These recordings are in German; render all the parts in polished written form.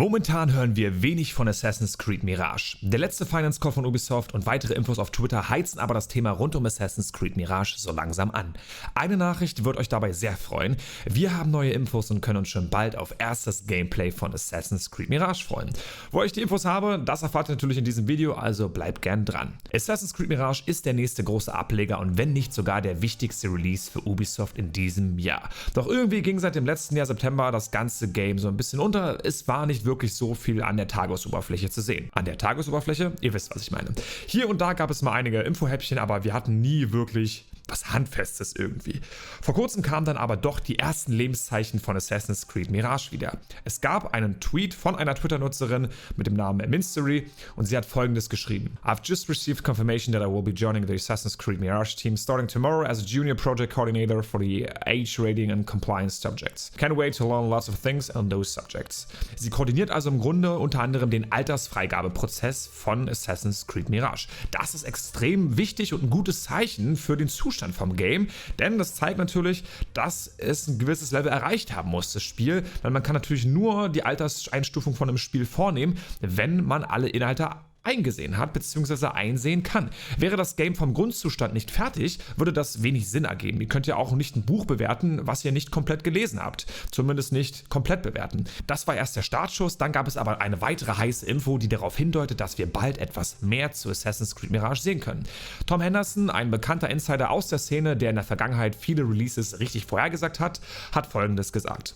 Momentan hören wir wenig von Assassin's Creed Mirage. Der letzte Finance Call von Ubisoft und weitere Infos auf Twitter heizen aber das Thema rund um Assassin's Creed Mirage so langsam an. Eine Nachricht wird euch dabei sehr freuen. Wir haben neue Infos und können uns schon bald auf erstes Gameplay von Assassin's Creed Mirage freuen. Wo ich die Infos habe, das erfahrt ihr natürlich in diesem Video, also bleibt gern dran. Assassin's Creed Mirage ist der nächste große Ableger und wenn nicht sogar der wichtigste Release für Ubisoft in diesem Jahr. Doch irgendwie ging seit dem letzten Jahr September das ganze Game so ein bisschen unter. Es war nicht wirklich so viel an der Tagesoberfläche zu sehen. An der Tagesoberfläche? Ihr wisst, was ich meine. Hier und da gab es mal einige Infohäppchen, aber wir hatten nie wirklich was Handfestes irgendwie. Vor kurzem kamen dann aber doch die ersten Lebenszeichen von Assassin's Creed Mirage wieder. Es gab einen Tweet von einer Twitter-Nutzerin mit dem Namen Minstery und sie hat folgendes geschrieben: I've just received confirmation that I will be joining the Assassin's Creed Mirage team starting tomorrow as a junior project coordinator for the age rating and compliance subjects. Can't wait to learn lots of things on those subjects. Sie koordiniert also im Grunde unter anderem den Altersfreigabeprozess von Assassin's Creed Mirage. Das ist extrem wichtig und ein gutes Zeichen für den Zustand vom Game, denn das zeigt natürlich, dass es ein gewisses Level erreicht haben muss, das Spiel, weil man kann natürlich nur die Alterseinstufung von einem Spiel vornehmen, wenn man alle Inhalte eingesehen hat bzw. einsehen kann. Wäre das Game vom Grundzustand nicht fertig, würde das wenig Sinn ergeben. Ihr könnt ja auch nicht ein Buch bewerten, was ihr nicht komplett gelesen habt. Zumindest nicht komplett bewerten. Das war erst der Startschuss, dann gab es aber eine weitere heiße Info, die darauf hindeutet, dass wir bald etwas mehr zu Assassin's Creed Mirage sehen können. Tom Henderson, ein bekannter Insider aus der Szene, der in der Vergangenheit viele Releases richtig vorhergesagt hat, hat folgendes gesagt: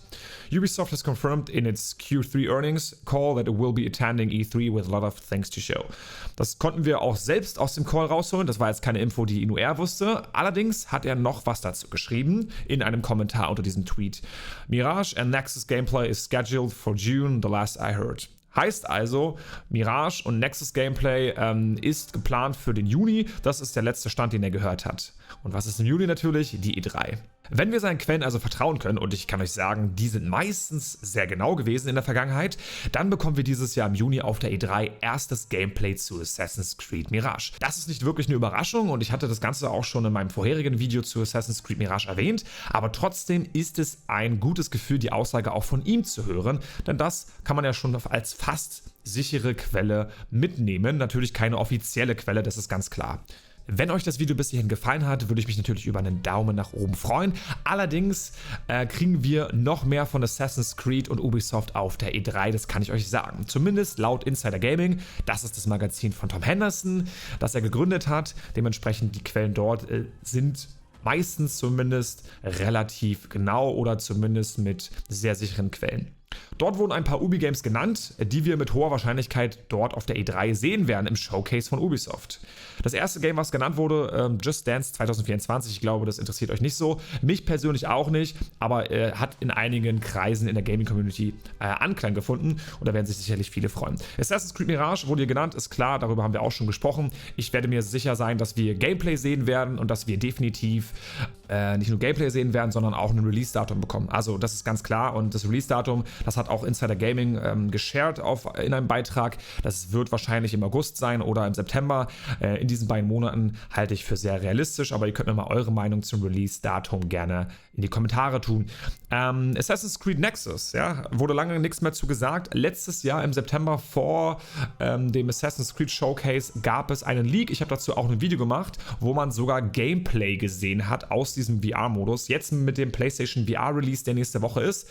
Ubisoft has confirmed in its Q3 earnings call that it will be attending E3 with a lot of things to show. Das konnten wir auch selbst aus dem Call rausholen, das war jetzt keine Info, die nur er wusste. Allerdings hat er noch was dazu geschrieben in einem Kommentar unter diesem Tweet. Mirage and Nexus Gameplay is scheduled for June, the last I heard. Heißt also, Mirage und Nexus Gameplay ist geplant für den Juni. Das ist der letzte Stand, den er gehört hat. Und was ist im Juni natürlich? Die E3. Wenn wir seinen Quellen also vertrauen können, und ich kann euch sagen, die sind meistens sehr genau gewesen in der Vergangenheit, dann bekommen wir dieses Jahr im Juni auf der E3 erstes Gameplay zu Assassin's Creed Mirage. Das ist nicht wirklich eine Überraschung und ich hatte das Ganze auch schon in meinem vorherigen Video zu Assassin's Creed Mirage erwähnt, aber trotzdem ist es ein gutes Gefühl, die Aussage auch von ihm zu hören, denn das kann man ja schon als fast sichere Quelle mitnehmen. Natürlich keine offizielle Quelle, das ist ganz klar. Wenn euch das Video bis hierhin gefallen hat, würde ich mich natürlich über einen Daumen nach oben freuen. Allerdings kriegen wir noch mehr von Assassin's Creed und Ubisoft auf der E3, das kann ich euch sagen. Zumindest laut Insider Gaming, das ist das Magazin von Tom Henderson, das er gegründet hat. Dementsprechend die Quellen dort sind meistens zumindest relativ genau oder zumindest mit sehr sicheren Quellen. Dort wurden ein paar Ubi-Games genannt, die wir mit hoher Wahrscheinlichkeit dort auf der E3 sehen werden im Showcase von Ubisoft. Das erste Game, was genannt wurde, Just Dance 2024, ich glaube, das interessiert euch nicht so. Mich persönlich auch nicht, aber hat in einigen Kreisen in der Gaming-Community Anklang gefunden und da werden sich sicherlich viele freuen. Assassin's Creed Mirage wurde hier genannt, ist klar, darüber haben wir auch schon gesprochen. Ich werde mir sicher sein, dass wir Gameplay sehen werden und dass wir definitiv nicht nur Gameplay sehen werden, sondern auch ein Release-Datum bekommen. Also das ist ganz klar und das Release-Datum, das hat auch Insider Gaming geshared in einem Beitrag. Das wird wahrscheinlich im August sein oder im September. In diesen beiden Monaten halte ich für sehr realistisch, aber ihr könnt mir mal eure Meinung zum Release-Datum gerne in die Kommentare tun. Assassin's Creed Nexus, ja, wurde lange nichts mehr zu gesagt. Letztes Jahr im September vor dem Assassin's Creed Showcase gab es einen Leak. Ich habe dazu auch ein Video gemacht, wo man sogar Gameplay gesehen hat aus diesem VR-Modus. Jetzt mit dem PlayStation VR-Release, der nächste Woche ist.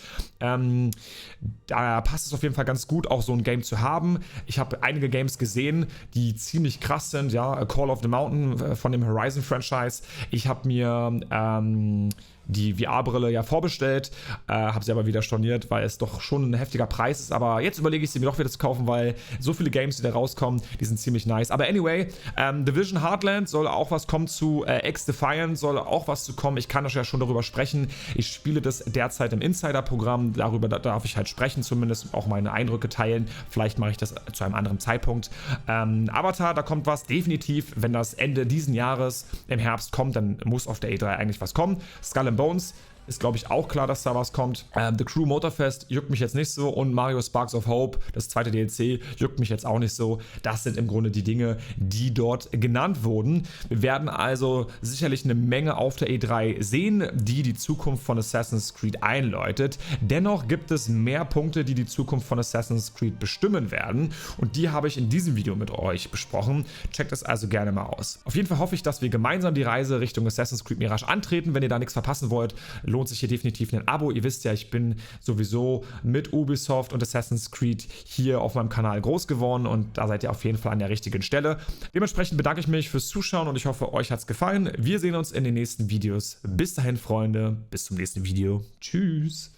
Da passt es auf jeden Fall ganz gut, auch so ein Game zu haben. Ich habe einige Games gesehen, die ziemlich krass sind. Ja, Call of the Mountain von dem Horizon-Franchise. Ich habe mir die VR-Brille ja vorbestellt, habe sie aber wieder storniert, weil es doch schon ein heftiger Preis ist, aber jetzt überlege ich sie mir doch wieder zu kaufen, weil so viele Games, die da rauskommen, die sind ziemlich nice. Aber anyway, Division Heartland soll auch was kommen zu, X-Defiant soll auch was zu kommen, ich kann ja schon darüber sprechen, ich spiele das derzeit im Insider-Programm, darüber darf ich halt sprechen, zumindest auch meine Eindrücke teilen, vielleicht mache ich das zu einem anderen Zeitpunkt. Avatar, da kommt was, definitiv, wenn das Ende diesen Jahres im Herbst kommt, dann muss auf der E3 eigentlich was kommen. Skull and Bones ist, glaube ich, auch klar, dass da was kommt. The Crew Motorfest juckt mich jetzt nicht so und Mario Sparks of Hope, das zweite DLC, juckt mich jetzt auch nicht so. Das sind im Grunde die Dinge, die dort genannt wurden. Wir werden also sicherlich eine Menge auf der E3 sehen, die Zukunft von Assassin's Creed einläutet. Dennoch gibt es mehr Punkte, die Zukunft von Assassin's Creed bestimmen werden und die habe ich in diesem Video mit euch besprochen. Checkt es also gerne mal aus. Auf jeden Fall hoffe ich, dass wir gemeinsam die Reise Richtung Assassin's Creed Mirage antreten. Wenn ihr da nichts verpassen wollt, lohnt sich hier definitiv ein Abo. Ihr wisst ja, ich bin sowieso mit Ubisoft und Assassin's Creed hier auf meinem Kanal groß geworden und da seid ihr auf jeden Fall an der richtigen Stelle. Dementsprechend bedanke ich mich fürs Zuschauen und ich hoffe, euch hat es gefallen. Wir sehen uns in den nächsten Videos. Bis dahin, Freunde. Bis zum nächsten Video. Tschüss.